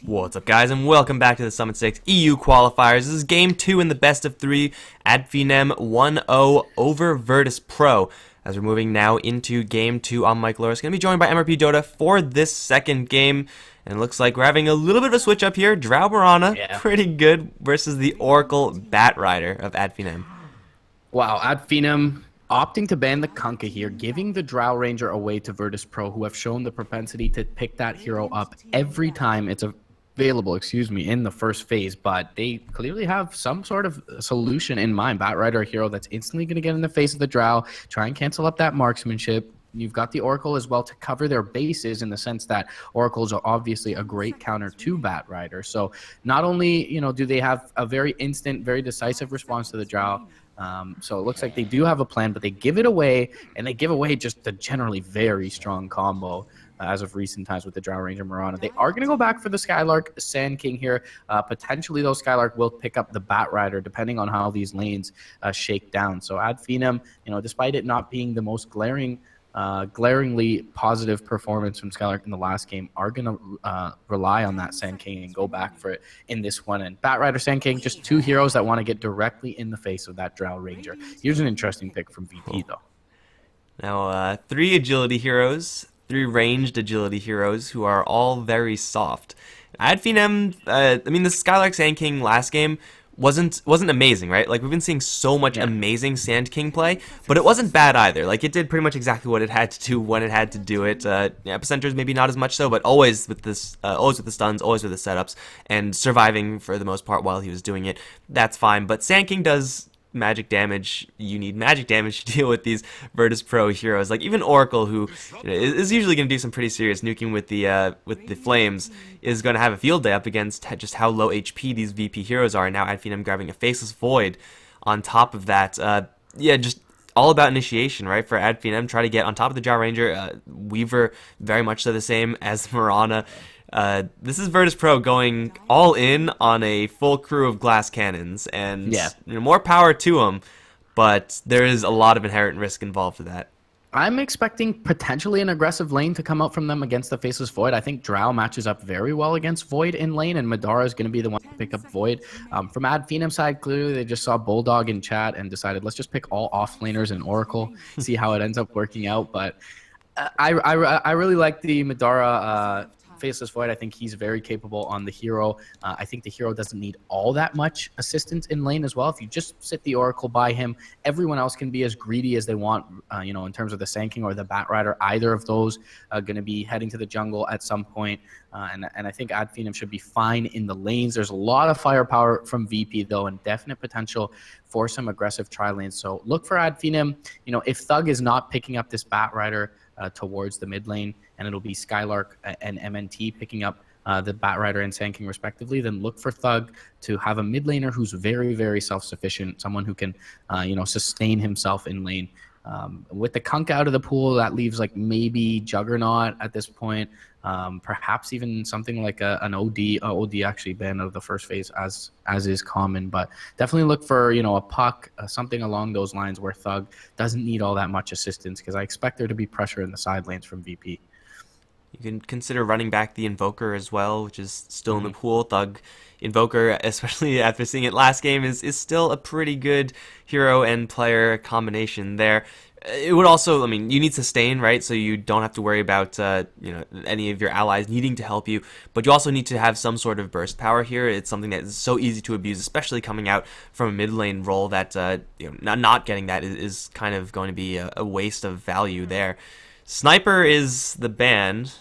What's up, guys, and welcome back to the Summit 6 EU Qualifiers. This is Game 2 in the best of 3 at Finem 1-0 over Virtus Pro. As we're moving now into Game 2, I'm Mike Loris, going to be joined by MRP Dota for this second game. And it looks like we're having a little bit of a switch up here. Drow Mirana, pretty good, versus the Oracle Bat Rider of Ad Finem. Wow, Ad Finem opting to ban the Kunkka here, giving the Drow Ranger away to Virtus Pro, who have shown the propensity to pick that hero up every time it's available, in the first phase. But they clearly have some sort of solution in mind. Bat Rider, a hero that's instantly going to get in the face of the Drow, try and cancel up that marksmanship. You've got the Oracle as well to cover their bases, in the sense that Oracles are obviously a great counter to Bat Rider. So not only, do they have a very instant, very decisive response to the Drow, so it looks like they do have a plan, but they give it away, and they give away just a generally very strong combo as of recent times with the Drow Ranger Mirana. They are going to go back for the Skylark Sand King here. Potentially, though, Skylark will pick up the Bat Rider, depending on how these lanes shake down. So Ad Finem, despite it not being the most glaringly positive performance from Skylark in the last game, are going to rely on that Sand King and go back for it in this one. And Bat Rider, Sand King, just two heroes that want to get directly in the face of that Drow Ranger. Here's an interesting pick from VP, though. Now, 3 agility heroes, 3 ranged agility heroes who are all very soft. Ad Finem, the Skylark Sand King last game wasn't amazing, right? Like, we've been seeing so much amazing Sand King play, but it wasn't bad either. Like, it did pretty much exactly what it had to do when it had to do it. Epicenters maybe not as much so, but always with this, always with the stuns, always with the setups, and surviving for the most part while he was doing it. That's fine. But Sand King does magic damage. You need magic damage to deal with these Virtus Pro heroes. Like, even Oracle, who is usually going to do some pretty serious nuking with the flames, is going to have a field day up against just how low HP these VP heroes are. And now Ad Finem grabbing a Faceless Void on top of that. Just all about initiation, right? For Ad Finem, try to get on top of the Drow Ranger. Weaver, very much so the same as Mirana. This is Virtus Pro going all in on a full crew of glass cannons, and more power to them, but there is a lot of inherent risk involved with that. I'm expecting potentially an aggressive lane to come out from them against the Faceless Void. I think Drow matches up very well against Void in lane, and Madara is going to be the one to pick up Void. From Ad Finem's side, clearly they just saw Bulldog in chat and decided, let's just pick all off-laners in Oracle, see how it ends up working out. But I really like the Madara Faceless Void. I think he's very capable on the hero. I think the hero doesn't need all that much assistance in lane as well. If you just sit the Oracle by him, everyone else can be as greedy as they want, in terms of the Sand King or the Bat Rider. Either of those are going to be heading to the jungle at some point. And I think Ad Finem should be fine in the lanes. There's a lot of firepower from VP, though, and definite potential for some aggressive tri-lanes. So look for Ad Finem. If Thug is not picking up this Bat Rider towards the mid lane, and it'll be Skylark and MNT picking up the Bat Rider and Sand King respectively, then look for Thug to have a mid laner who's very, very self-sufficient, someone who can, sustain himself in lane. With the Kunkka out of the pool, that leaves like maybe Juggernaut at this point, perhaps even something like an OD. OD actually banned out of the first phase as is common, but definitely look for a Puck, something along those lines where Thug doesn't need all that much assistance, because I expect there to be pressure in the side lanes from VP. You can consider running back the Invoker as well, which is still in the pool. Thug Invoker, especially after seeing it last game, is still a pretty good hero and player combination there. It would also, you need sustain, right? So you don't have to worry about, any of your allies needing to help you. But you also need to have some sort of burst power here. It's something that is so easy to abuse, especially coming out from a mid lane role that, not getting that is kind of going to be a waste of value there. Sniper is the band.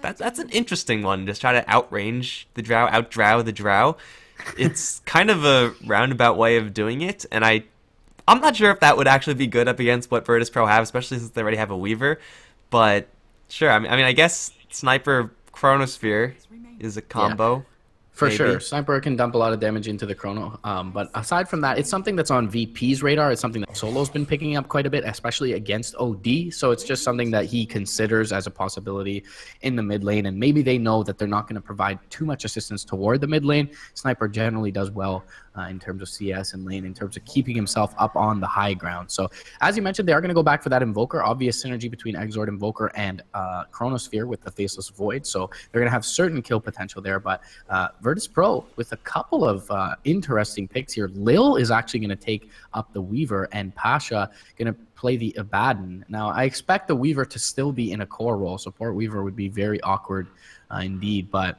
That's an interesting one. Just try to outrange the Drow, outdrow the Drow. It's kind of a roundabout way of doing it, and I'm not sure if that would actually be good up against what Virtus Pro have, especially since they already have a Weaver. But sure, I guess Sniper Chronosphere is a combo. For sure. Sniper can dump a lot of damage into the Chrono. But aside from that, it's something that's on VP's radar. It's something that Solo's been picking up quite a bit, especially against OD. So it's just something that he considers as a possibility in the mid lane. And maybe they know that they're not going to provide too much assistance toward the mid lane. Sniper generally does well in terms of CS and lane, in terms of keeping himself up on the high ground. So as you mentioned, they are going to go back for that Invoker. Obvious synergy between Exort Invoker and Chronosphere with the Faceless Void. So they're going to have certain kill potential there. But Virtus Pro with a couple of interesting picks here. Lil is actually going to take up the Weaver, and Pasha going to play the Abaddon. Now, I expect the Weaver to still be in a core role. Support Weaver would be very awkward indeed, but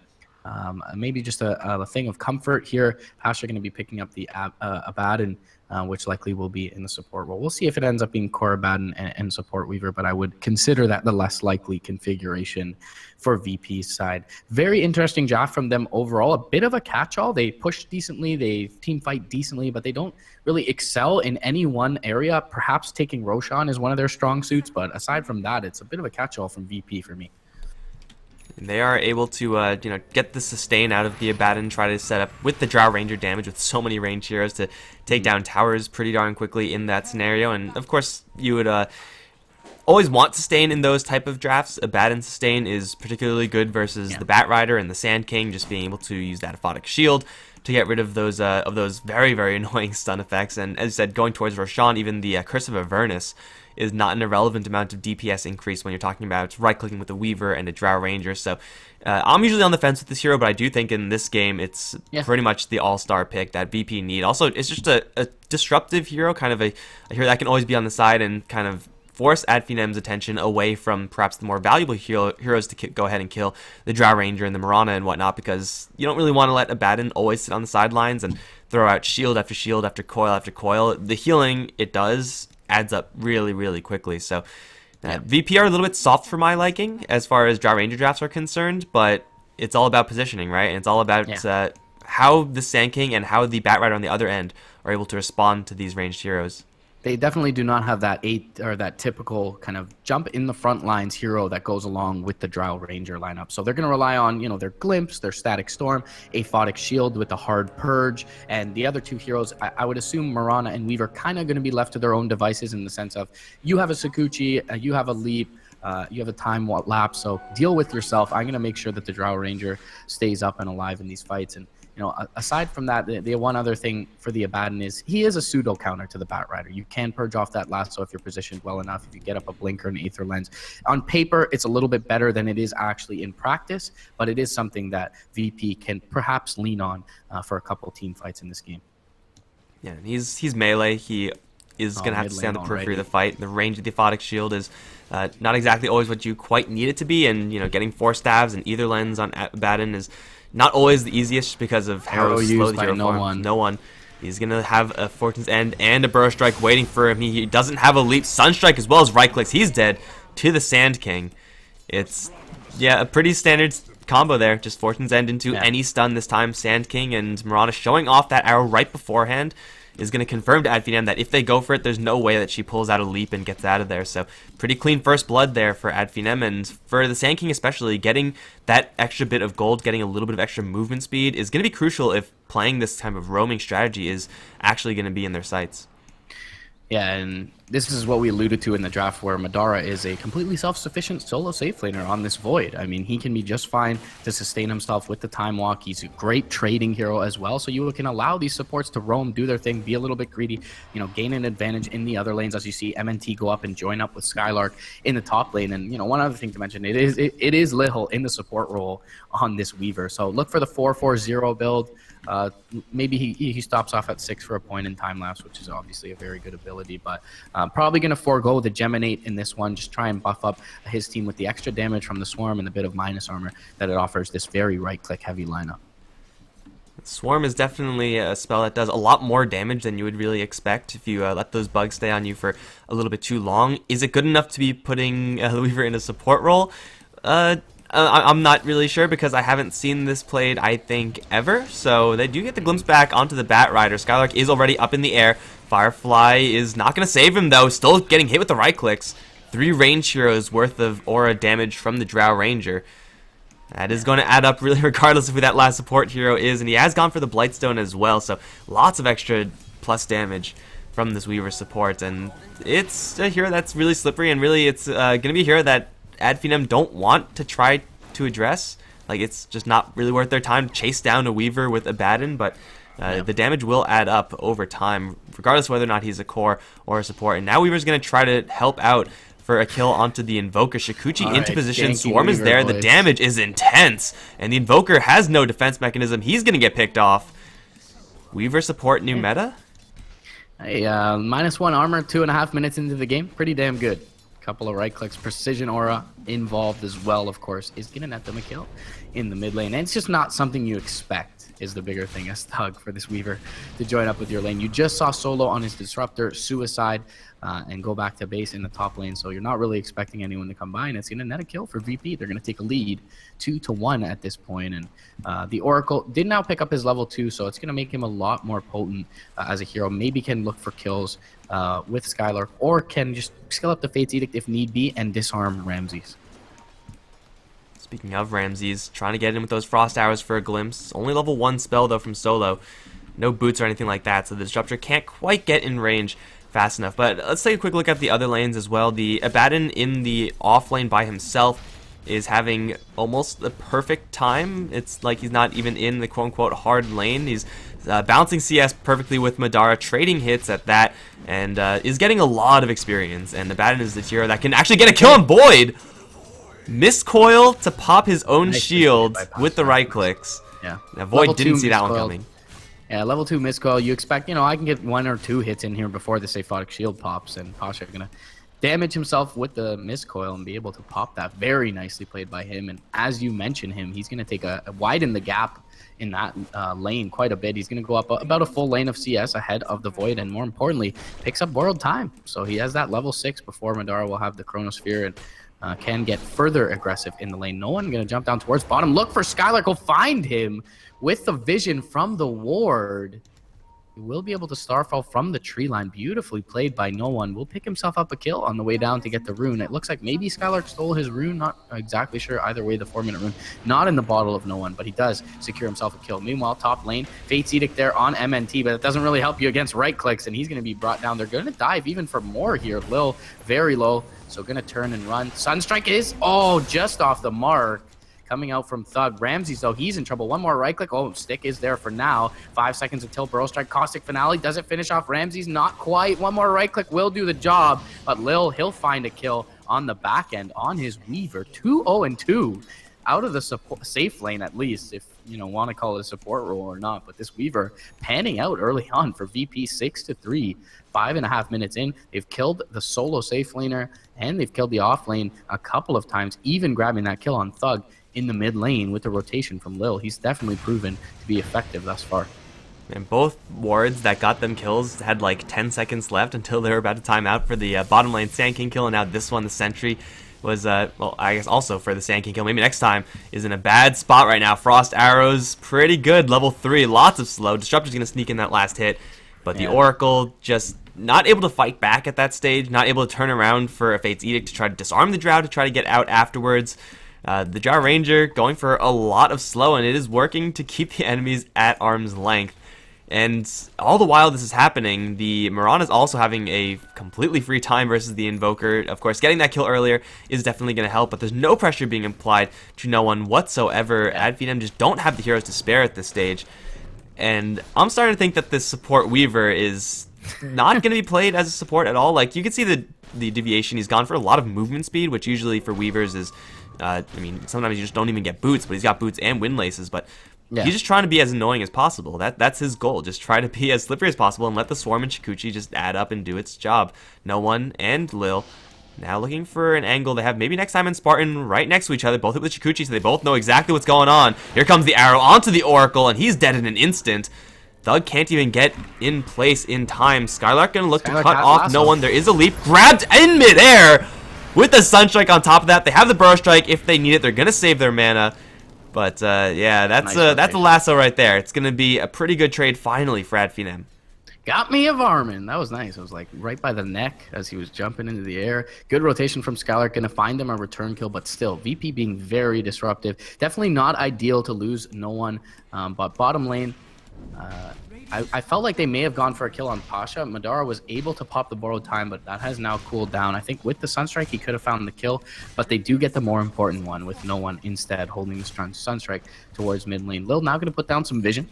maybe just a thing of comfort here. Pasha going to be picking up the Abaddon, which likely will be in the support role. We'll see if it ends up being core Abaddon and support Weaver, but I would consider that the less likely configuration for VP's side. Very interesting draft from them overall. A bit of a catch-all. They push decently, they team fight decently, but they don't really excel in any one area. Perhaps taking Roshan is one of their strong suits, but aside from that, it's a bit of a catch-all from VP for me. They are able to, get the sustain out of the Abaddon, try to set up with the Drow Ranger damage with so many ranged heroes to take down towers pretty darn quickly in that scenario. And of course, you would always want sustain in those type of drafts. Abaddon sustain is particularly good versus the Bat Rider and the Sand King, just being able to use that Aphotic Shield to get rid of those very, very annoying stun effects. And as you said, going towards Roshan, even the Curse of Avernus is not an irrelevant amount of DPS increase when you're talking about right-clicking with a Weaver and a Drow Ranger. So I'm usually on the fence with this hero, but I do think in this game it's pretty much the all-star pick that VP need. Also, it's just a disruptive hero, kind of a hero that can always be on the side and kind of force Finem's attention away from perhaps the more valuable heroes to go ahead and kill the Drow Ranger and the Mirana and whatnot, because you don't really want to let Abaddon always sit on the sidelines and throw out shield after shield after coil. The healing it does adds up really, really quickly. So VP are a little bit soft for my liking as far as Drow Ranger drafts are concerned, but it's all about positioning, right? And it's all about how the Sand King and how the Bat Rider on the other end are able to respond to these ranged heroes. They definitely do not have that that typical kind of jump in the front lines hero that goes along with the Drow Ranger lineup. So they're going to rely on, their Glimpse, their Static Storm, Aphotic Shield with the Hard Purge, and the other two heroes, I would assume Mirana and Weaver kind of going to be left to their own devices in the sense of you have a Sakuchi, you have a Leap, you have a time lapse, so deal with yourself. I'm going to make sure that the Drow Ranger stays up and alive in these fights. And aside from that, the one other thing for the Abaddon is he is a pseudo counter to the Bat Rider. You can purge off that lasso if you're positioned well enough, if you get up a blinker and Aether Lens. On paper, it's a little bit better than it is actually in practice, but it is something that VP can perhaps lean on for a couple team fights in this game. Yeah, he's melee. He is going to have to stay on the periphery of the fight. The range of the Aphotic Shield is not exactly always what you quite need it to be, and getting 4 stabs and Aether Lens on Abaddon is not always the easiest because of how slow the hero farms. No one. He's going to have a Fortune's End and a Burrow Strike waiting for him. He doesn't have a Leap. Sunstrike as well as right clicks. He's dead to the Sand King. It's, a pretty standard combo there. Just Fortune's End into any stun this time. Sand King and Mirana showing off that arrow right beforehand is going to confirm to Finem that if they go for it, there's no way that she pulls out a Leap and gets out of there. So pretty clean first blood there for Finem, and for the Sand King especially, getting that extra bit of gold, getting a little bit of extra movement speed is going to be crucial if playing this type of roaming strategy is actually going to be in their sights. Yeah, and this is what we alluded to in the draft, where Madara is a completely self-sufficient solo safe laner on this Void. I mean, he can be just fine to sustain himself with the Time Walk. He's a great trading hero as well, so you can allow these supports to roam, do their thing, be a little bit greedy, gain an advantage in the other lanes as you see MNT go up and join up with Skylark in the top lane. And, one other thing to mention, it is Lihal in the support role on this Weaver. So look for the 4-4-0 build. Maybe he stops off at 6 for a point in time lapse, which is obviously a very good ability, but probably going to forego the Geminate in this one, just try and buff up his team with the extra damage from the Swarm and the bit of minus armor that it offers this very right-click heavy lineup. Swarm is definitely a spell that does a lot more damage than you would really expect if you let those bugs stay on you for a little bit too long. Is it good enough to be putting Weaver in a support role? I'm not really sure because I haven't seen this played, I think, ever. So they do get the glimpse back onto the Bat Rider. Skylark is already up in the air. Firefly is not going to save him, though. Still getting hit with the right clicks. 3 range heroes worth of aura damage from the Drow Ranger. That is going to add up really regardless of who that last support hero is. And he has gone for the Blightstone as well. So lots of extra plus damage from this Weaver support. And it's a hero that's really slippery. And really it's going to be a hero that Finem don't want to try to address. Like, it's just not really worth their time to chase down a Weaver with Abaddon, but The damage will add up over time, regardless of whether or not he's a core or a support. And now Weaver's going to try to help out for a kill onto the Invoker. Shukuchi into position, Swarm is there, the damage is intense, and the Invoker has no defense mechanism. He's going to get picked off. Weaver support new meta? Hey, -1 armor, 2.5 minutes into the game. Pretty damn good. Couple of right clicks, precision aura involved as well, of course, is gonna net them a kill in the mid lane. And it's just not something you expect, is the bigger thing as Thug for this Weaver to join up with your lane. You just saw Solo on his Disruptor, Suicide, and go back to base in the top lane, so you're not really expecting anyone to come by, and it's gonna net a kill for VP. They're gonna take a lead 2-1 at this point, and the Oracle did now pick up his level 2, so it's gonna make him a lot more potent as a hero. Maybe can look for kills with Skylark, or can just skill up the Fate's Edict if need be and disarm Ramses. Speaking of Ramses, trying to get in with those Frost Arrows for a glimpse. Only level 1 spell though from Solo. No boots or anything like that, so the Disruptor can't quite get in range fast enough. But let's take a quick look at the other lanes as well. The Abaddon in the off lane by himself is having almost the perfect time. It's like he's not even in the quote-unquote hard lane. He's bouncing CS perfectly with Madara, trading hits at that, and is getting a lot of experience. And Abaddon is the hero that can actually get a kill on Void. Miscoil to pop his own shield with the right clicks. Yeah. Now Void didn't see that one coming. Yeah, level 2 miscoil. You expect, I can get 1 or 2 hits in here before the Saphotic shield pops, and Pasha gonna damage himself with the miscoil and be able to pop that. Very nicely played by him. And as you mentioned him, he's gonna take widen the gap in that lane quite a bit. He's gonna go up about a full lane of CS ahead of the Void, and more importantly, picks up World Time. So he has that level 6 before Madara will have the Chronosphere, and can get further aggressive in the lane. No one gonna jump down towards bottom. Look for Skylark. Will find him with the vision from the ward. He will be able to Starfall from the tree line. Beautifully played by No One. Will pick himself up a kill on the way down to get the rune. It looks like maybe Skylark stole his rune. Not exactly sure. Either way, the 4-minute rune not in the bottle of No One, but he does secure himself a kill. Meanwhile, top lane, Fate's Edict there on MNT, but it doesn't really help you against right clicks, and he's going to be brought down. They're going to dive even for more here. Lil, very low, so going to turn and run. Sunstrike is, just off the mark. Coming out from Thug. Ramses, though, he's in trouble. One more right click. Oh, stick is there for now. 5 seconds until Burrow Strike. Caustic Finale. Does it finish off Ramses? Not quite. One more right click will do the job. But Lil, he'll find a kill on the back end on his Weaver. 2-0-2 out of the safe lane, at least, if you want to call it a support role or not. But this Weaver panning out early on for VP 6-3. 5.5 minutes in, they've killed the solo safe laner, and they've killed the off lane a couple of times, even grabbing that kill on Thug in the mid lane with the rotation from Lil. He's definitely proven to be effective thus far. And both wards that got them kills had like 10 seconds left until they were about to time out for the bottom lane Sand King kill, and now this one, the Sentry, was, well, I guess also for the Sand King kill. Maybe next time is in a bad spot right now. Frost Arrows, pretty good. Level 3, lots of slow. Disruptor's going to sneak in that last hit, but the Oracle just not able to fight back at that stage, not able to turn around for a Fate's Edict to try to disarm the Drow, to try to get out afterwards. The Drow Ranger going for a lot of slow, and it is working to keep the enemies at arm's length. And all the while this is happening, the Mirana is also having a completely free time versus the Invoker. Of course, getting that kill earlier is definitely going to help, but there's no pressure being applied to No One whatsoever. Finem just don't have the heroes to spare at this stage. And I'm starting to think that this support Weaver is not going to be played as a support at all. Like, you can see the deviation. He's gone for a lot of movement speed, which usually for Weavers is, I mean, sometimes you just don't even get boots, but he's got boots and wind laces. But he's just trying to be as annoying as possible. That's his goal. Just try to be as slippery as possible and let the Swarm and Shukuchi just add up and do its job. No One and Lil now looking for an angle they have maybe next time in Spartan right next to each other, both hit with Shukuchi, so they both know exactly what's going on. Here comes the arrow onto the Oracle, and he's dead in an instant. Thug can't even get in place in time. Skylark gonna look to cut off No One. There is a leap. Grabbed in midair with the Sunstrike on top of that. They have the Burrow Strike if they need it. They're gonna save their mana. But yeah, that's a lasso right there. It's gonna be a pretty good trade finally for Finem. Got me a Varmin. That was nice. It was like right by the neck as he was jumping into the air. Good rotation from Skylark. Going to find him a return kill, but still, VP being very disruptive. Definitely not ideal to lose No One. But bottom lane, I felt like they may have gone for a kill on Pasha. Madara was able to pop the borrowed time, but that has now cooled down. I think with the Sunstrike, he could have found the kill, but they do get the more important one with No One instead holding the Sunstrike towards mid lane. Lil now going to put down some vision.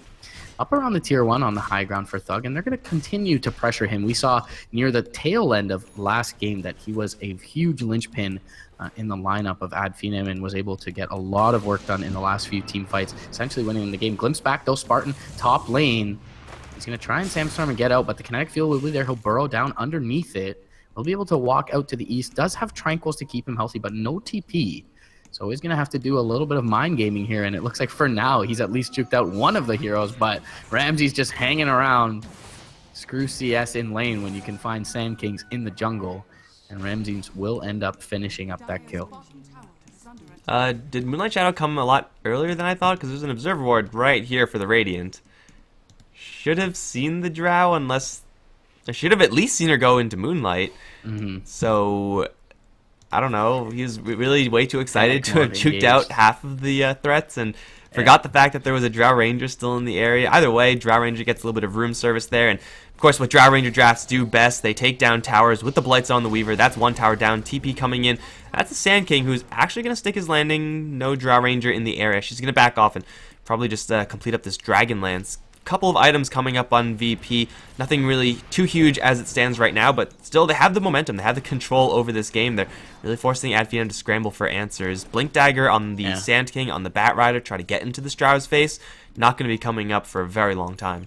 up around the tier 1 on the high ground for Thug, and they're going to continue to pressure him. We saw near the tail end of last game that he was a huge linchpin in the lineup of Ad Finem and was able to get a lot of work done in the last few team fights, essentially winning the game. Glimpse back though, Spartan top lane. He's going to try and Sandstorm and get out, but the kinetic field will be there. He'll burrow down underneath it. He'll be able to walk out to the east. Does have Tranquils to keep him healthy, but no TP. So he's going to have to do a little bit of mind gaming here, and it looks like for now he's at least juked out one of the heroes, but Ramsey's just hanging around. Screw CS in lane when you can find Sand Kings in the jungle, and Ramses will end up finishing up that kill. Did Moonlight Shadow come a lot earlier than I thought? Because there's an Observer Ward right here for the Radiant. Should have seen the Drow, unless... I should have at least seen her go into Moonlight. So... I don't know, he was really way too excited to have juked out half of the threats and forgot the fact that there was a Drow Ranger still in the area. Either way, Drow Ranger gets a little bit of room service there, and of course what Drow Ranger drafts do best, they take down towers with the Blights on the Weaver. That's one tower down, TP coming in. That's the Sand King, who's actually going to stick his landing. No Drow Ranger in the area. She's going to back off and probably just complete up this Dragonlance. Couple of items coming up on VP. Nothing really too huge as it stands right now, but still they have the momentum. They have the control over this game. They're really forcing Ad Finem to scramble for answers. Blink Dagger on the Sand King, on the Bat Rider, try to get into the Drow's face. Not going to be coming up for a very long time.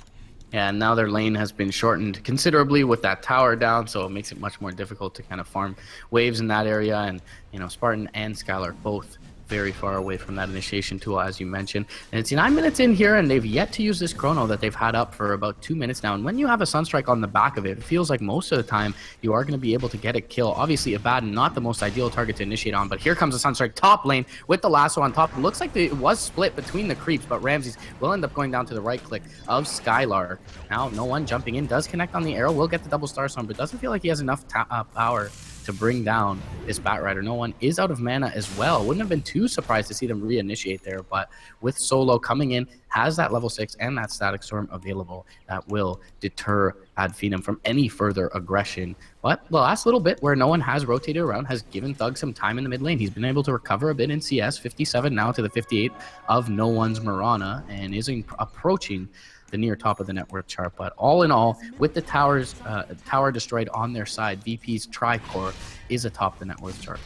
Yeah, and now their lane has been shortened considerably with that tower down, so it makes it much more difficult to kind of farm waves in that area. And, you know, Spartan and Skylark both very far away from that initiation tool, as you mentioned. And it's 9 minutes in here, and they've yet to use this chrono that they've had up for about 2 minutes now. And when you have a Sunstrike on the back of it, it feels like most of the time you are going to be able to get a kill. Obviously, Abaddon, not the most ideal target to initiate on, but here comes a Sunstrike top lane with the lasso on top. It looks like it was split between the creeps, but Ramses will end up going down to the right click of Skylark. Now, no one jumping in, does connect on the arrow, will get the double star storm, but doesn't feel like he has enough power to bring down this Bat Rider. No one is out of mana as well. Wouldn't have been too surprised to see them reinitiate there, but with Solo coming in, has that level 6 and that Static Storm available, that will deter Ad Finem from any further aggression. But the last little bit where no one has rotated around has given Thug some time in the mid lane. He's been able to recover a bit in CS, 57 now to the 58 of No One's Mirana, and is approaching the near top of the net worth chart. But all in all, with the tower destroyed on their side, VP's Tricore is atop the net worth chart.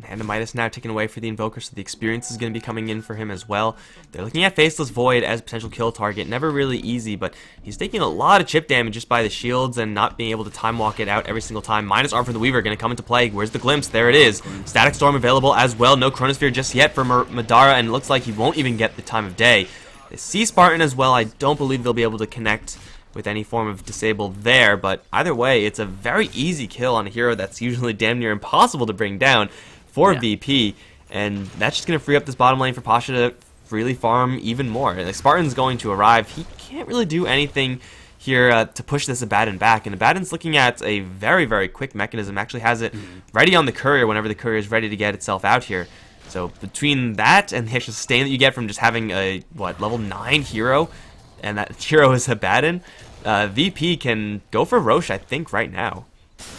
Hand of Midas now taken away for the Invoker, so the experience is going to be coming in for him as well. They're looking at Faceless Void as a potential kill target. Never really easy, but he's taking a lot of chip damage just by the shields and not being able to time walk it out every single time. Minus Arm from the Weaver going to come into play. Where's the Glimpse? There it is. Static Storm available as well. No Chronosphere just yet for Madara, and it looks like he won't even get the time of day. They see Spartan as well. I don't believe they'll be able to connect with any form of disable there, but either way, it's a very easy kill on a hero that's usually damn near impossible to bring down for VP, and that's just going to free up this bottom lane for Pasha to freely farm even more. And the Spartan's going to arrive. He can't really do anything here to push this Abaddon back, and Abaddon's looking at a very, very quick mechanism. Actually has it ready on the courier whenever the courier is ready to get itself out here. So between that and the extra sustain that you get from just having a, level 9 hero, and that hero is Abaddon, VP can go for Roche, I think, right now.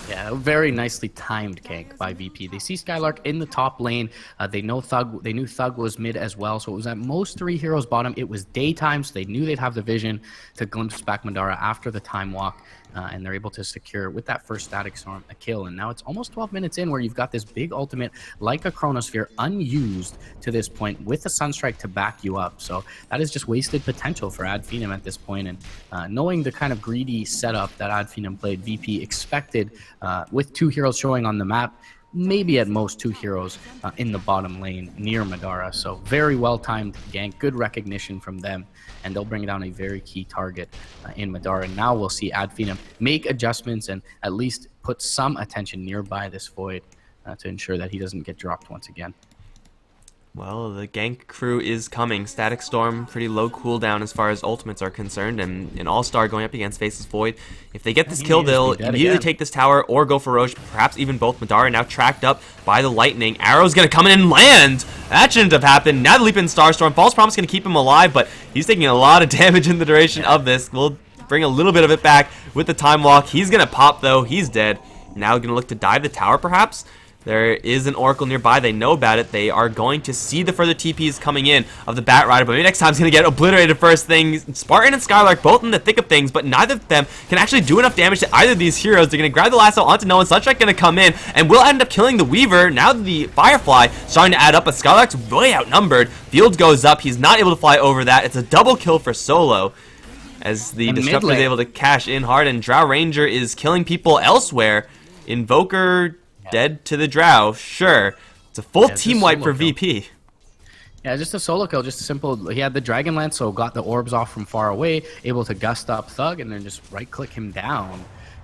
Yeah, very nicely timed gank by VP. They see Skylark in the top lane. They knew Thug was mid as well, so it was at most 3 heroes bottom. It was daytime, so they knew they'd have the vision to glimpse back Madara after the time walk. And they're able to secure, with that first Static Storm, a kill. And now it's almost 12 minutes in where you've got this big ultimate like a Chronosphere unused to this point with a Sunstrike to back you up. So that is just wasted potential for Ad Finem at this point. And knowing the kind of greedy setup that Ad Finem played, VP expected with 2 heroes showing on the map, maybe at most 2 heroes in the bottom lane near Madara. So very well timed gank, good recognition from them, and they'll bring down a very key target in Madara. Now we'll see Ad Finem make adjustments and at least put some attention nearby this Void to ensure that he doesn't get dropped once again. Well, the gank crew is coming. Static Storm, pretty low cooldown as far as ultimates are concerned, and an All-Star going up against Faceless Void. If they get this kill, they'll immediately take this tower or go for Roche, perhaps even both. Madara now tracked up by the lightning. Arrow's going to come in and land! That shouldn't have happened. Now the leap in Starstorm. False Promise going to keep him alive, but he's taking a lot of damage in the duration of this. We'll bring a little bit of it back with the Time Walk. He's going to pop, though. He's dead. Now going to look to dive the tower, perhaps? There is an Oracle nearby. They know about it. They are going to see the further TPs coming in of the Bat Rider, but maybe next time's going to get obliterated first thing. Spartan and Skylark both in the thick of things, but neither of them can actually do enough damage to either of these heroes. They're going to grab the lasso onto no one. Sunstrike going to come in and will end up killing the Weaver. Now the Firefly starting to add up, but Skylark's way outnumbered. Field goes up. He's not able to fly over that. It's a double kill for Solo, as the Disruptor is able to cash in hard, and Drow Ranger is killing people elsewhere. Invoker dead to the Drow, sure. It's a full team wipe for VP. Yeah, just a solo kill, just a simple. He had the Dragon Lance, so got the orbs off from far away, able to gust up Thug, and then just right-click him down.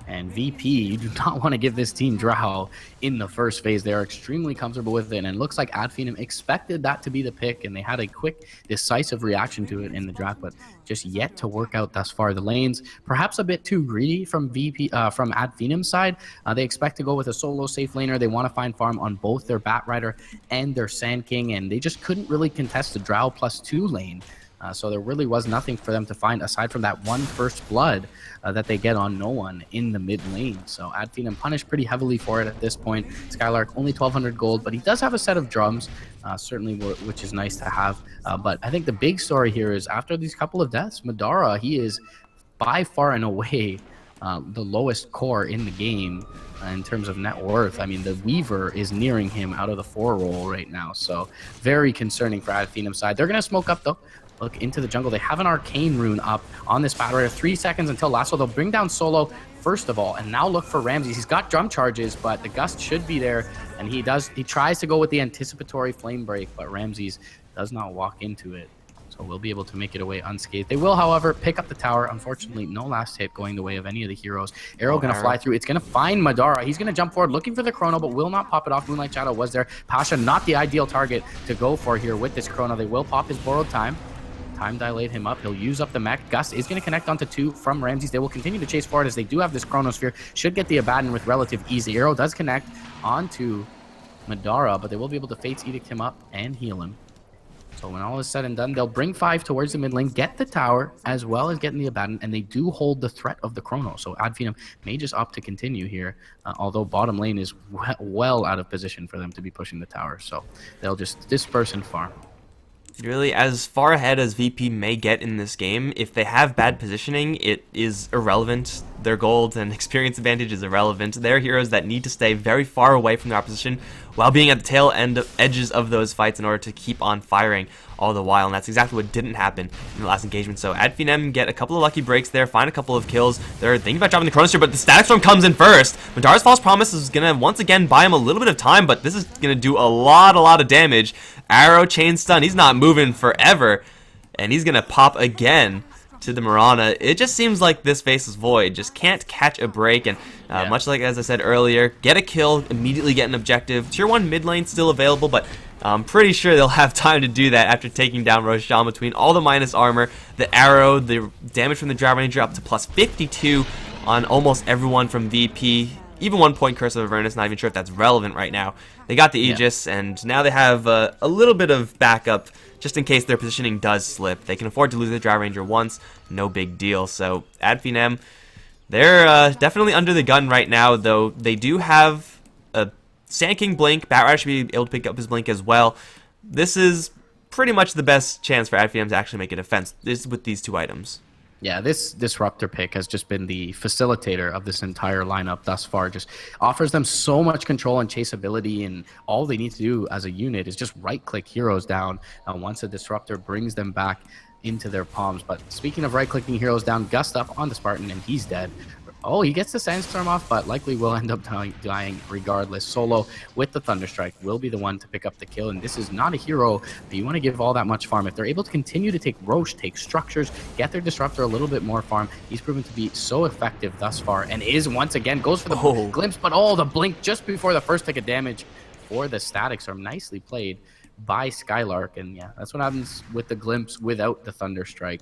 And VP, you do not want to give this team Drow in the first phase. They are extremely comfortable with it, and it looks like Finem expected that to be the pick, and they had a quick, decisive reaction to it in the draft, but just yet to work out thus far. The lanes, perhaps a bit too greedy from from Finem's side. They expect to go with a solo safe laner. They want to find farm on both their Bat Rider and their Sand King, and they just couldn't really contest the Drow +2 lane. So there really was nothing for them to find aside from that one first blood that they get on no one in the mid lane. So Finem punished pretty heavily for it at this point. Skylark only 1,200 gold, but he does have a set of drums, certainly, which is nice to have. But I think the big story here is after these couple of deaths, Madara, he is by far and away the lowest core in the game in terms of net worth. I mean, the Weaver is nearing him out of the 4 roll right now. So very concerning for Finem's side. They're going to smoke up though. Look into the jungle. They have an Arcane Rune up on this Bat Rider. 3 seconds until lasso. They'll bring down Solo first of all, and now look for Ramses. He's got drum charges, but the gust should be there, and he tries to go with the anticipatory flame break, but Ramses does not walk into it. So we'll be able to make it away unscathed. They will, however, pick up the tower. Unfortunately, no last hit going the way of any of the heroes. Arrow going to fly through. It's going to find Madara. He's going to jump forward looking for the Chrono, but will not pop it off. Moonlight Shadow was there. Pasha, not the ideal target to go for here with this Chrono. They will pop his borrowed time. Time dilate him up. He'll use up the mech. Gust is going to connect onto 2 from Ramses. They will continue to chase forward as they do have this Chronosphere. Should get the Abaddon with relative ease. Arrow does connect onto Madara, but they will be able to Fate's Edict him up and heal him. So when all is said and done, they'll bring 5 towards the mid lane, get the tower, as well as getting the Abaddon, and they do hold the threat of the Chrono. So Finem may just opt to continue here, although bottom lane is well out of position for them to be pushing the tower. So they'll just disperse and farm. Really, as far ahead as VP may get in this game, if they have bad positioning, it is irrelevant. Their gold and experience advantage is irrelevant. They're heroes that need to stay very far away from their opposition while being at the tail end edges of those fights in order to keep on firing all the while, and that's exactly what didn't happen in the last engagement. So Finem get a couple of lucky breaks there, find a couple of kills. They're thinking about dropping the Chronosphere, but the Static Storm comes in first. Madara's False Promise is going to once again buy him a little bit of time, but this is going to do a lot of damage. Arrow, Chain Stun, he's not moving forever, and he's going to pop again to the Mirana. It just seems like this Faceless Void just can't catch a break, and much like as I said earlier, get a kill, immediately get an objective. Tier 1 mid lane still available, but I'm pretty sure they'll have time to do that after taking down Roshan between all the minus armor, the arrow, the damage from the Drow Ranger up to plus 52 on almost everyone from VP. Even 1 point Curse of Avernus, not even sure if that's relevant right now. They got the Aegis, and now they have a little bit of backup just in case their positioning does slip. They can afford to lose the Drow Ranger once, no big deal. So Finem, they're definitely under the gun right now, though they do have a Sand King Blink. Bat Rider should be able to pick up his Blink as well. This is pretty much the best chance for Finem to actually make a defense is with these 2 items. Yeah, this Disruptor pick has just been the facilitator of this entire lineup thus far. Just offers them so much control and chaseability, and all they need to do as a unit is just right-click heroes down once a Disruptor brings them back into their palms. But speaking of right-clicking heroes down, Gust up on the Spartan, and he's dead. Oh, he gets the Sandstorm off, but likely will end up dying regardless. Solo with the Thunderstrike will be the one to pick up the kill, and this is not a hero that you want to give all that much farm. If they're able to continue to take Roche, take structures, get their Disruptor a little bit more farm, he's proven to be so effective thus far, and is once again, goes for the glimpse, but the blink just before the first tick of damage for the Static Storm. Nicely played by Skylark, and yeah, that's what happens with the glimpse without the Thunderstrike.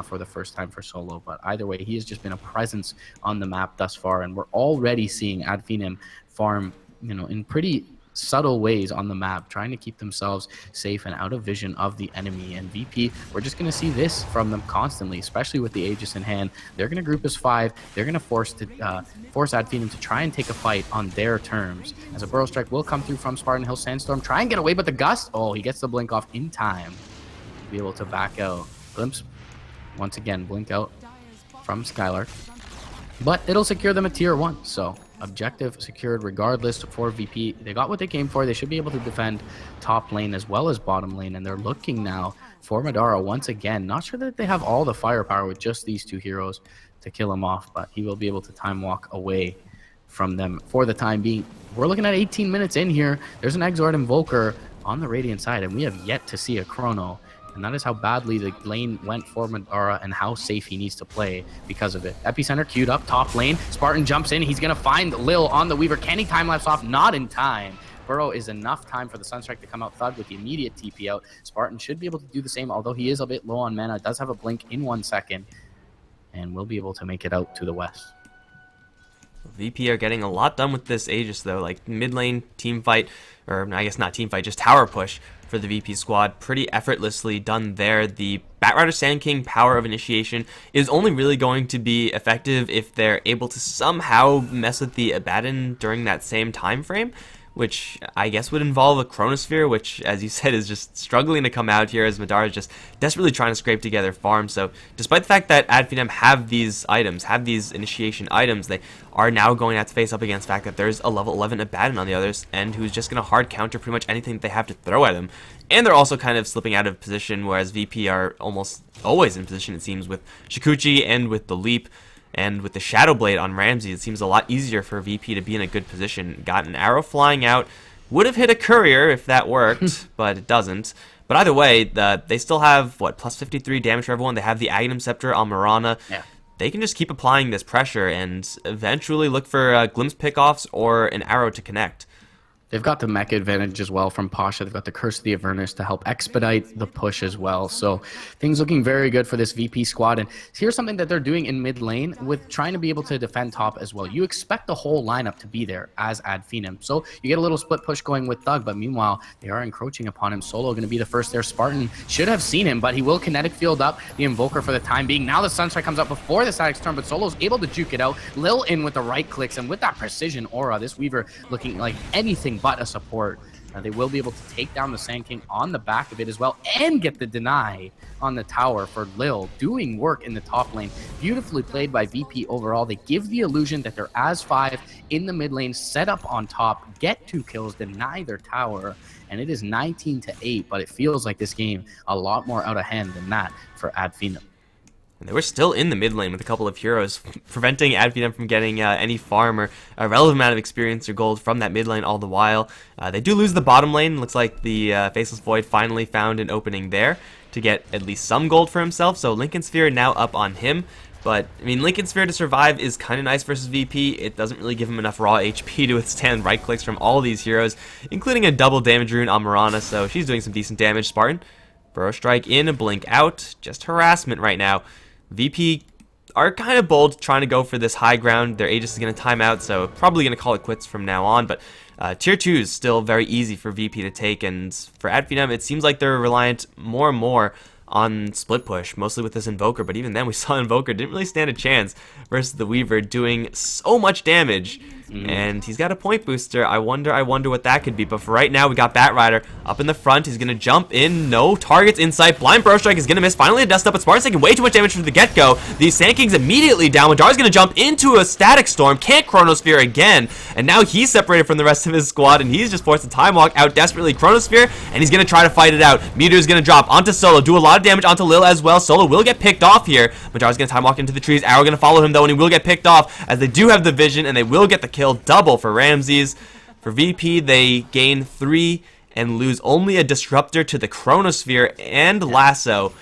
For the first time for Solo, but either way, he has just been a presence on the map thus far, and we're already seeing Finem farm, in pretty subtle ways on the map, trying to keep themselves safe and out of vision of the enemy. And VP, we're just going to see this from them constantly, especially with the Aegis in hand. They're going to group as 5. They're going to force Ad Phenom to try and take a fight on their terms. As a Burrow Strike will come through from Spartan Hill Sandstorm, try and get away, but the Gust, oh, he gets the blink off in time to be able to back out. Glimpse, once again, blink out from Skylark. But it'll secure them a tier 1, so objective secured regardless for VP. They got what they came for. They should be able to defend top lane as well as bottom lane, and they're looking now for Madara once again. Not sure that they have all the firepower with just these 2 heroes to kill him off, but he will be able to time walk away from them for the time being. We're looking at 18 minutes in here. There's an Exort Invoker on the Radiant side, and we have yet to see a Chrono. And that is how badly the lane went for Madara and how safe he needs to play because of it. Epicenter queued up, top lane. Spartan jumps in. He's going to find Lil on the Weaver. Can he time-lapse off? Not in time. Burrow is enough time for the Sunstrike to come out. Thug with the immediate TP out. Spartan should be able to do the same, although he is a bit low on mana. Does have a blink in 1 second. And will be able to make it out to the west. VP are getting a lot done with this Aegis, though. Like, mid lane team fight, or I guess not team fight, just tower push for the VP squad. Pretty effortlessly done there. The Batrider Sand King power of initiation is only really going to be effective if they're able to somehow mess with the Abaddon during that same time frame, which I guess would involve a Chronosphere, which, as you said, is just struggling to come out here as Madara is just desperately trying to scrape together farms. So despite the fact that Ad Phenom have these items, have these initiation items, they are now going to have to face up against the fact that there's a level 11 Abaddon on the others, and who's just going to hard counter pretty much anything that they have to throw at him. And they're also kind of slipping out of position, whereas VP are almost always in position, it seems, with Shikuchi and with the Leap. And with the Shadow Blade on Ramsey, it seems a lot easier for VP to be in a good position. Got an arrow flying out. Would have hit a courier if that worked, but it doesn't. But either way, they still have, what, plus 53 damage for everyone. They have the Aghanim Scepter on Mirana. Yeah. They can just keep applying this pressure and eventually look for glimpse pickoffs or an arrow to connect. They've got the mech advantage as well from Pasha. They've got the Curse of the Avernus to help expedite the push as well. So things looking very good for this VP squad. And here's something that they're doing in mid lane with trying to be able to defend top as well. You expect the whole lineup to be there as Ad Phenom. So you get a little split push going with Thug, but meanwhile, they are encroaching upon him. Solo going to be the first there. Spartan should have seen him, but he will kinetic field up the Invoker for the time being. Now the Sunstrike comes up before the Static Storm, but Solo's able to juke it out. Lil in with the right clicks, and with that precision aura, this Weaver looking like anything but a support. They will be able to take down the Sand King on the back of it as well and get the deny on the tower for Lil, doing work in the top lane. Beautifully played by VP overall. They give the illusion that they're as 5 in the mid lane, set up on top, get 2 kills, deny their tower, and it is 19-8, but it feels like this game a lot more out of hand than that for Ad Phenom. And they were still in the mid lane with a couple of heroes, preventing Ad Phenom from getting any farm or a relevant amount of experience or gold from that mid lane all the while. They do lose the bottom lane. Looks like the Faceless Void finally found an opening there to get at least some gold for himself, so Lincoln Sphere now up on him. But, I mean, Lincoln Sphere to survive is kind of nice versus VP. It doesn't really give him enough raw HP to withstand right clicks from all these heroes, including a double damage rune on Mirana, so she's doing some decent damage. Spartan, Burrow Strike in, a blink out, just harassment right now. VP are kind of bold trying to go for this high ground. Their Aegis is going to time out, so probably going to call it quits from now on. But tier 2 is still very easy for VP to take, and for Ad Phenom, it seems like they're reliant more and more on split push, mostly with this Invoker. But even then, we saw Invoker didn't really stand a chance versus the Weaver doing so much damage. And he's got a point booster. I wonder what that could be. But for right now, we got Batrider up in the front. He's going to jump in. No targets in sight. Blind Burrow Strike is going to miss. Finally a dust up, but Spartan's taking way too much damage from the get-go. The Sand King's immediately down. Madara's going to jump into a Static Storm. Can't Chronosphere again. And now he's separated from the rest of his squad, and he's just forced to time walk out desperately. Chronosphere, and he's going to try to fight it out. Meteor's going to drop onto Solo. Do a lot of damage onto Lil as well. Solo will get picked off here. Madara's going to time walk into the trees. Arrow going to follow him, though, and he will get picked off as they do have the vision, and they will get the kill. Double for Ramses. For VP, they gain 3 and lose only a Disruptor to the Chronosphere and Lasso.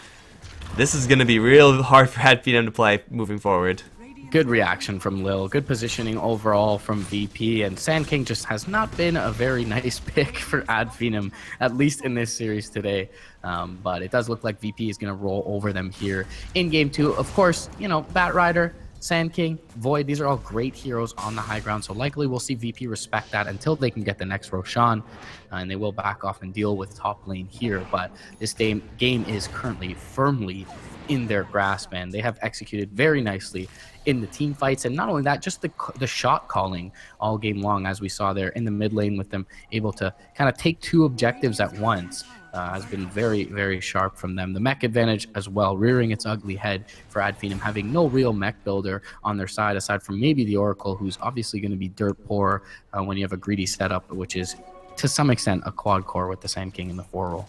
This is going to be real hard for Ad Phenom to play moving forward. Good reaction from Lil. Good positioning overall from VP. And Sand King just has not been a very nice pick for Ad Phenom, at least in this series today. But it does look like VP is going to roll over them here in game 2. Of course, you know, Batrider, Sand King, Void, these are all great heroes on the high ground, so likely we'll see VP respect that until they can get the next Roshan, and they will back off and deal with top lane here. But this game is currently firmly in their grasp, and they have executed very nicely in the team fights. And not only that, just the shot calling all game long, as we saw there in the mid lane with them able to kind of take two objectives at once. Has been very, very sharp from them. The mech advantage as well, rearing its ugly head for Finem, having no real mech builder on their side, aside from maybe the Oracle, who's obviously going to be dirt poor when you have a greedy setup, which is to some extent a quad core with the Sand King in the 4 role.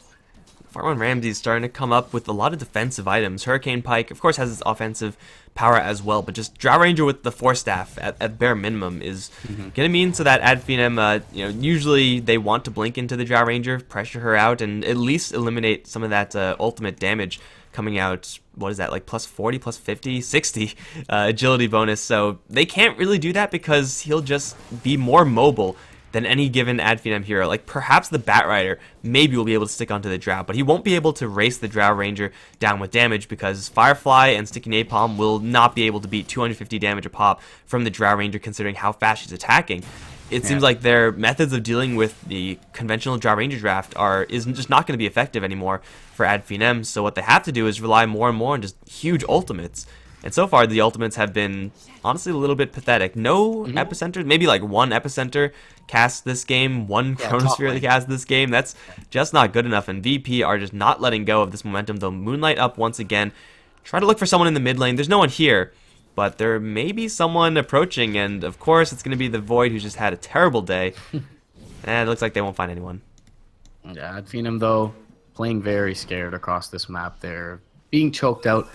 Farmon Ramsey's starting to come up with a lot of defensive items. Hurricane Pike, of course, has its offensive power as well, but just Drow Ranger with the Force Staff at bare minimum is going to mean so that Finem, usually they want to blink into the Drow Ranger, pressure her out, and at least eliminate some of that ultimate damage coming out. What is that, like plus 40, plus 50, 60 agility bonus? So they can't really do that because he'll just be more mobile than any given Finem hero. Like perhaps the Batrider maybe will be able to stick onto the Drow, but he won't be able to race the Drow Ranger down with damage because Firefly and Sticky Napalm will not be able to beat 250 damage a pop from the Drow Ranger considering how fast she's attacking. It seems like their methods of dealing with the conventional Drow Ranger draft is just not going to be effective anymore for Finem, so what they have to do is rely more and more on just huge ultimates. And so far, the ultimates have been, honestly, a little bit pathetic. No epicenters, maybe like one epicenter cast this game, one chronosphere they cast this game. That's just not good enough, and VP are just not letting go of this momentum. They'll Moonlight up once again. Try to look for someone in the mid lane. There's no one here, but there may be someone approaching, and of course, it's going to be the Void, who's just had a terrible day. And it looks like they won't find anyone. Yeah, Finem, though, playing very scared across this map. They're being choked out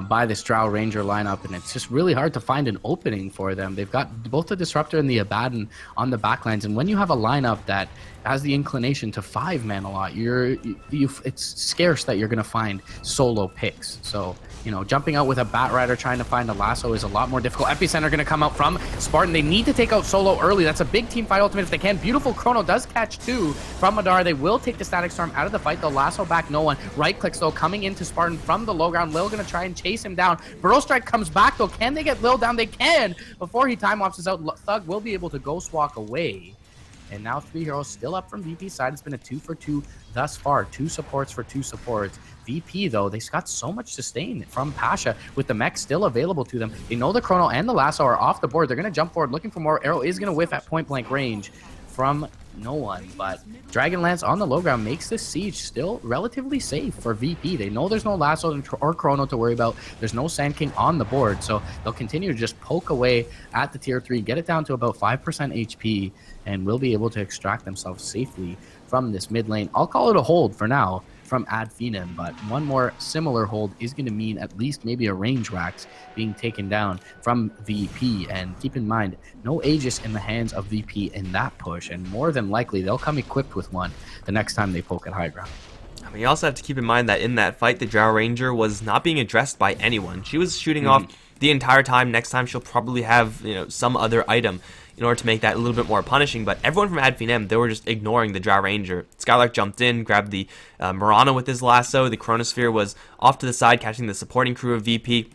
by this Drow Ranger lineup, and it's just really hard to find an opening for them. They've got both the Disruptor and the Abaddon on the backlines, and when you have a lineup that has the inclination to 5-man a lot, it's scarce that you're going to find solo picks. So, jumping out with a Batrider trying to find a lasso is a lot more difficult. Epicenter going to come out from Spartan. They need to take out Solo early. That's a big team fight ultimate if they can. Beautiful Chrono does catch 2 from Madara. They will take the Static Storm out of the fight. They'll lasso back no one. Right clicks, though, coming into Spartan from the low ground. Lil going to try and chase him down. Burrow Strike comes back, though. Can they get Lil down? They can. Before he time lapses out, Thug will be able to ghost walk away. And now 3 heroes still up from VP's side. It's been a 2 for 2 thus far. 2 supports for 2 supports. VP, though, they got so much sustain from Pasha with the mech still available to them. They know the Chrono and the Lasso are off the board. They're going to jump forward looking for more. Arrow is going to whiff at point-blank range from no one. But Dragonlance on the low ground makes this siege still relatively safe for VP. They know there's no Lasso or Chrono to worry about. There's no Sand King on the board. So they'll continue to just poke away at the tier 3, get it down to about 5% HP, and will be able to extract themselves safely from this mid lane. I'll call it a hold for now from Finem, but one more similar hold is going to mean at least maybe a range wax being taken down from VP. And keep in mind, no Aegis in the hands of VP in that push, and more than likely they'll come equipped with one the next time they poke at high ground. I mean, you also have to keep in mind that in that fight, the Drow Ranger was not being addressed by anyone. She was shooting off the entire time. Next time she'll probably have some other item in order to make that a little bit more punishing, but everyone from Finem, they were just ignoring the Drow Ranger. Skylark jumped in, grabbed the Murano with his lasso. The Chronosphere was off to the side, catching the supporting crew of VP.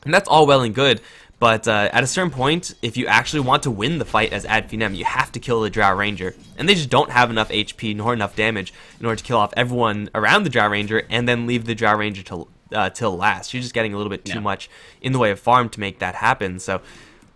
And that's all well and good, but at a certain point, if you actually want to win the fight as Finem, you have to kill the Drow Ranger. And they just don't have enough HP nor enough damage in order to kill off everyone around the Drow Ranger and then leave the Drow Ranger till last. She's just getting a little bit too much in the way of farm to make that happen. So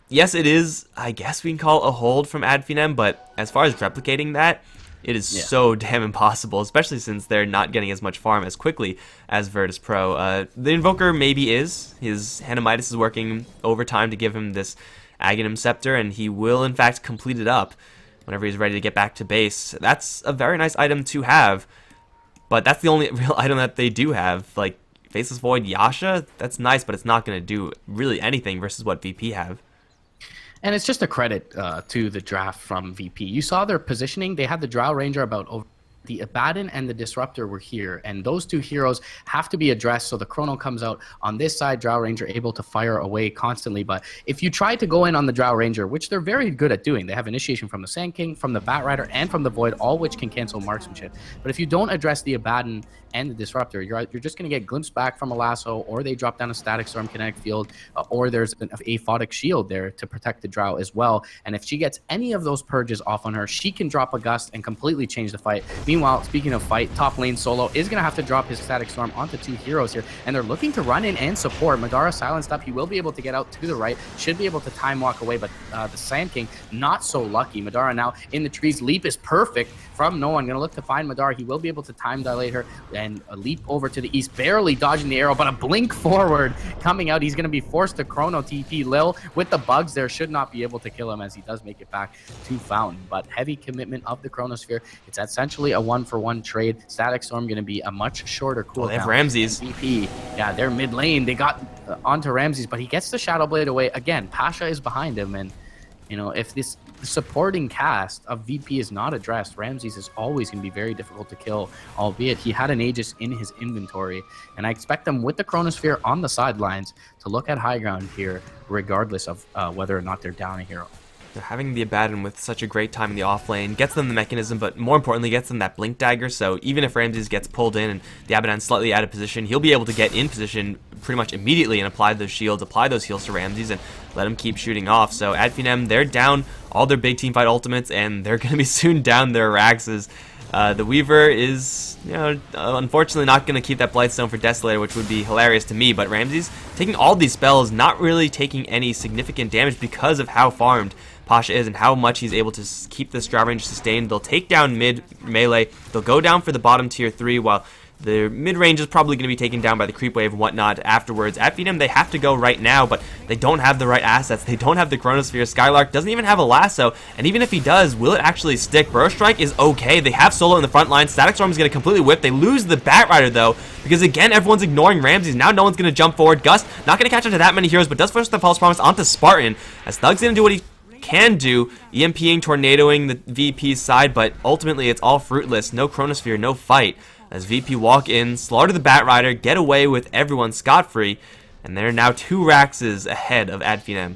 yes, it is, I guess we can call it a hold from Finem, but as far as replicating that, it is so damn impossible, especially since they're not getting as much farm as quickly as Virtus Pro. The Invoker maybe is. His Hanamitis is working overtime to give him this Aghanim Scepter, and he will, in fact, complete it up whenever he's ready to get back to base. That's a very nice item to have, but that's the only real item that they do have. Like, Faceless Void Yasha, that's nice, but it's not going to do really anything versus what VP have. And it's just a credit to the draft from VP. You saw their positioning. They had the Drow Ranger about over the Abaddon and the Disruptor were here, and those two heroes have to be addressed. So the Chrono comes out on this side, Drow Ranger able to fire away constantly. But if you try to go in on the Drow Ranger, which they're very good at doing, they have initiation from the Sand King, from the Bat Rider, and from the Void, all which can cancel marksmanship. But if you don't address the Abaddon and the Disruptor, you're just going to get glimpsed back from a lasso, or they drop down a Static Storm kinetic field, or there's an aphotic shield there to protect the Drow as well. And if she gets any of those purges off on her, she can drop a Gust and completely change the fight. Meanwhile, speaking of fight, top lane Solo is going to have to drop his Static Storm onto two heroes here, and they're looking to run in and support. Madara silenced up. He will be able to get out to the right, should be able to time walk away, but the Sand King not so lucky. Madara now in the trees. Leap is perfect from No One. Going to look to find Madara. He will be able to time dilate her and a leap over to the east, barely dodging the arrow, but a blink forward coming out. He's going to be forced to Chrono TP. Lil with the bugs there should not be able to kill him, as he does make it back to Fountain. But heavy commitment of the Chronosphere. It's essentially a 1-for-1 trade. Static Storm going to be a much shorter cooldown. They have Ramses. VP, yeah, they're mid lane. They got onto Ramses, but he gets the Shadow Blade away. Again, Pasha is behind him, and you know, if this supporting cast of VP is not addressed, Ramses is always going to be very difficult to kill, albeit he had an Aegis in his inventory. And I expect them with the Chronosphere on the sidelines to look at high ground here, regardless of whether or not they're down a hero. They're having the Abaddon with such a great time in the off lane, gets them the mechanism, but more importantly gets them that blink dagger, so even if Ramses gets pulled in and the Abaddon's slightly out of position, he'll be able to get in position pretty much immediately and apply those shields, apply those heals to Ramses, and let him keep shooting off. So at Finem, they're down all their big team fight ultimates, and they're going to be soon down their Araxes. The Weaver is, you know, unfortunately not going to keep that Blightstone for Desolator, which would be hilarious to me, but Ramses taking all these spells, not really taking any significant damage because of how farmed Pasha is and how much he's able to keep this Drow Range sustained. They'll take down mid melee, they'll go down for the bottom tier 3, while the mid-range is probably going to be taken down by the creep wave and whatnot afterwards. At Finem, they have to go right now, but they don't have the right assets. They don't have the Chronosphere. Skylark doesn't even have a lasso, and even if he does, will it actually stick? Burrow Strike is okay. They have Solo in the front line. Static Storm is going to completely whip. They lose the Bat Rider, though, because, again, everyone's ignoring Ramses. Now no one's going to jump forward. Gust not going to catch up to that many heroes, but does push the Pulse Promise onto Spartan, as Thug's going to do what he can do, EMPing, tornadoing the VP's side, but ultimately it's all fruitless. No Chronosphere, no fight, as VP walk in, slaughter the Bat Rider, get away with everyone scot-free, and they're now 2 Raxes ahead of Ad Finem.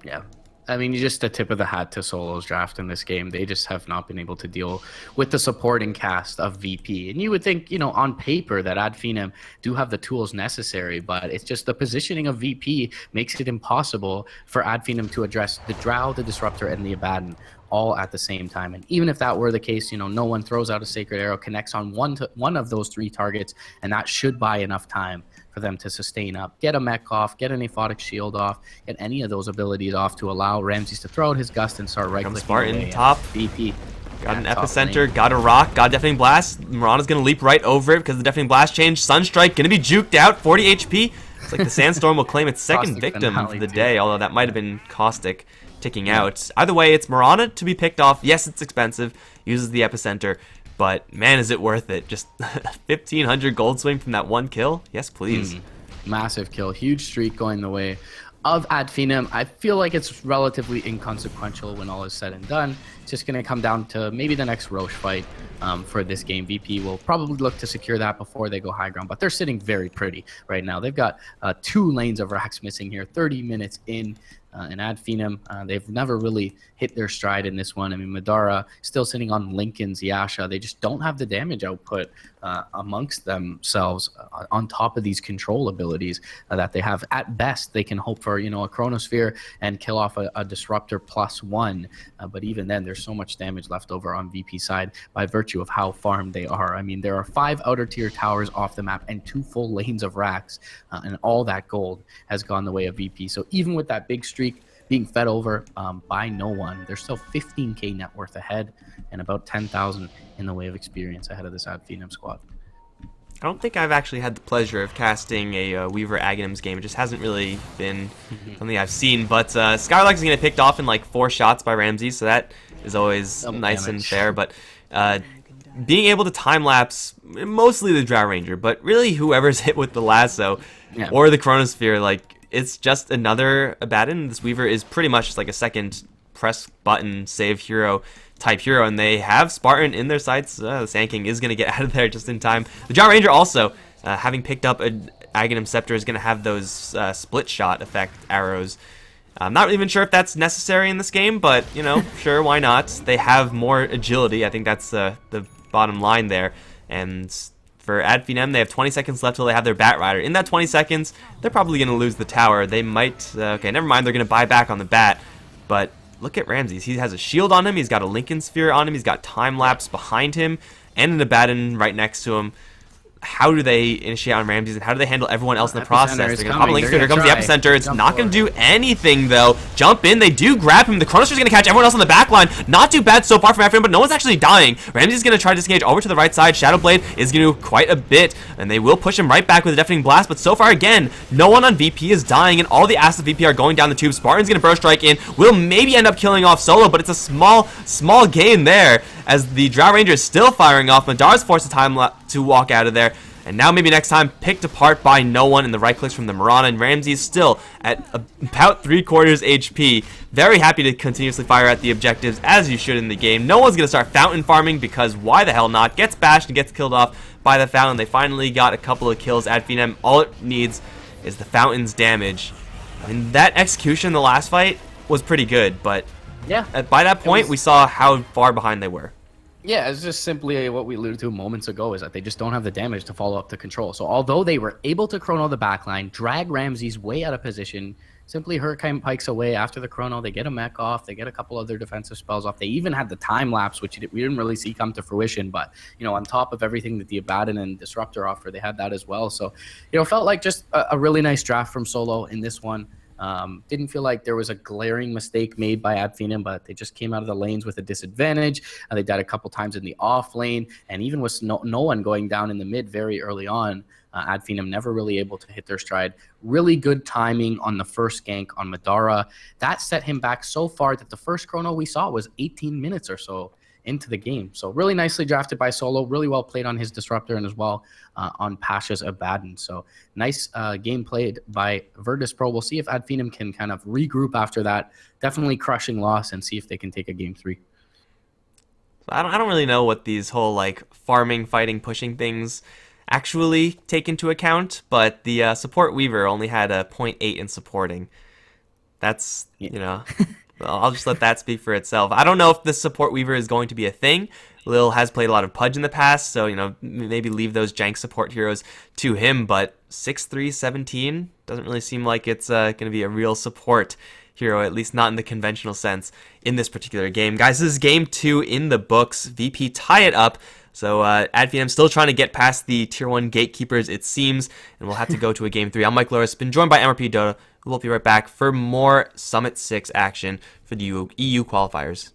Yeah. I mean, just a tip of the hat to Solo's draft in this game. They just have not been able to deal with the supporting cast of VP. And you would think, you know, on paper that Ad Finem do have the tools necessary, but it's just the positioning of VP makes it impossible for Ad Finem to address the Drow, the Disruptor, and the Abaddon all at the same time. And even if that were the case, you know, no one throws out a Sacred Arrow, connects on one of those 3 targets, and that should buy enough time for them to sustain up, get a mech off, get an aphotic shield off, get any of those abilities off to allow Ramses to throw out his Gust and start right-clicking Spartan away top. VP. Got an Epicenter, got a Rock, got a Deafening Blast. Mirana's going to leap right over it because the Deafening Blast change. Sunstrike going to be juked out, 40 HP. It's like the Sandstorm will claim its second victim of the day, although that might have been Caustic ticking out. Either way, it's Mirana to be picked off. Yes, it's expensive, uses the Epicenter, but man, is it worth it. Just 1,500 gold swing from that one kill? Yes, please. Massive kill, huge streak going the way of Ad Finem. I feel like it's relatively inconsequential when all is said and done. It's just going to come down to maybe the next Roche fight for this game. VP will probably look to secure that before they go high ground, but they're sitting very pretty right now. They've got 2 lanes of racks missing here, 30 minutes in. And Ad Finem, they've never really hit their stride in this one. I mean, Madara still sitting on Lincoln's Yasha. They just don't have the damage output amongst themselves on top of these control abilities that they have. At best, they can hope for, you know, a Chronosphere and kill off a Disruptor +1. But even then, there's so much damage left over on VP side by virtue of how farmed they are. I mean, there are 5 outer tier towers off the map and 2 full lanes of racks, and all that gold has gone the way of VP. So even with that big streak being fed over by no one, they're still 15k net worth ahead and about 10,000 in the way of experience ahead of this Ad Finem squad. I don't think I've actually had the pleasure of casting a Weaver Aghanims game. It just hasn't really been something I've seen. But Skylark is going to get picked off in like 4 shots by Ramses, so that is always nice and fair. But being able to time-lapse mostly the Drow Ranger, but really whoever's hit with the lasso or the Chronosphere, like, it's just another Abaddon. This Weaver is pretty much just like a second press button save hero type hero, and they have Spartan in their sights. The Sand King is going to get out of there just in time. The Drow Ranger also, having picked up an Aghanim Scepter, is going to have those split shot effect arrows. I'm not even sure if that's necessary in this game, but, you know, sure, why not? They have more agility. I think that's the bottom line there. And for Ad Finem, they have 20 seconds left till they have their Bat Rider. In that 20 seconds, they're probably going to lose the tower. They might... okay, never mind. They're going to buy back on the Bat. But look at Ramses. He has a shield on him. He's got a Lincoln Sphere on him. He's got Time Lapse behind him and an Abaddon right next to him. How do they initiate on Ramses, and how do they handle everyone else in the process? They're going to pop a Link Sphere. Here comes the Epicenter. It's not going to do anything, though. Jump in. They do grab him. The Chronosphere is going to catch everyone else on the back line. Not too bad so far from Ephraim, but no one's actually dying. Ramses is going to try to disengage over to the right side. Shadow Blade is going to do quite a bit, and they will push him right back with a Deafening Blast, but so far, again, no one on VP is dying, and all the assets of VP are going down the tube. Spartan's going to Burst Strike in. Will maybe end up killing off Solo, but it's a small gain there, as the Drow Ranger is still firing off. Madar's forced the time to walk out of there. And now maybe next time, picked apart by no one in the right clicks from the Mirana, and Ramses still at about 3/4 HP. Very happy to continuously fire at the objectives, as you should in the game. No one's going to start fountain farming, because why the hell not? Gets bashed and gets killed off by the fountain. They finally got a couple of kills at Finem. All it needs is the fountain's damage. And that execution in the last fight was pretty good, but yeah, by that point, we saw how far behind they were. Yeah, it's just simply what we alluded to moments ago, is that they just don't have the damage to follow up the control. So although they were able to chrono the backline, drag Ramses way out of position, simply Hurricane Pikes away after the chrono, they get a mech off, they get a couple other defensive spells off. They even had the time lapse, which we didn't really see come to fruition, but, you know, on top of everything that the Abaddon and Disruptor offer, they had that as well. So, you know, felt like just a really nice draft from Solo in this one. Didn't feel like there was a glaring mistake made by Ad Finem, but they just came out of the lanes with a disadvantage. They died a couple times in the off lane, and even with no one going down in the mid very early on, Ad Finem never really able to hit their stride. Really good timing on the first gank on Madara. That set him back so far that the first chrono we saw was 18 minutes or so into the game. So really nicely drafted by Solo, really well played on his Disruptor, and as well on Pasha's Abaddon. So nice game played by Virtus Pro. We'll see if Ad Finem can kind of regroup after that definitely crushing loss, and see if they can take a game 3. I don't really know what these whole like farming, fighting, pushing things actually take into account, but the support Weaver only had a 0.8 in supporting. That's, you know, I'll just let that speak for itself. I don't know if this support Weaver is going to be a thing. Lil has played a lot of Pudge in the past, so, you know, maybe leave those jank support heroes to him, but 6'3", 17 doesn't really seem like it's going to be a real support hero, at least not in the conventional sense in this particular game. Guys, this is game 2 in the books. VP tie it up. So Ad Finem still trying to get past the Tier 1 gatekeepers, it seems, and we'll have to go to a game 3. I'm Mike Loris, been joined by MRP Dota. We'll be right back for more Summit 6 action for the EU qualifiers.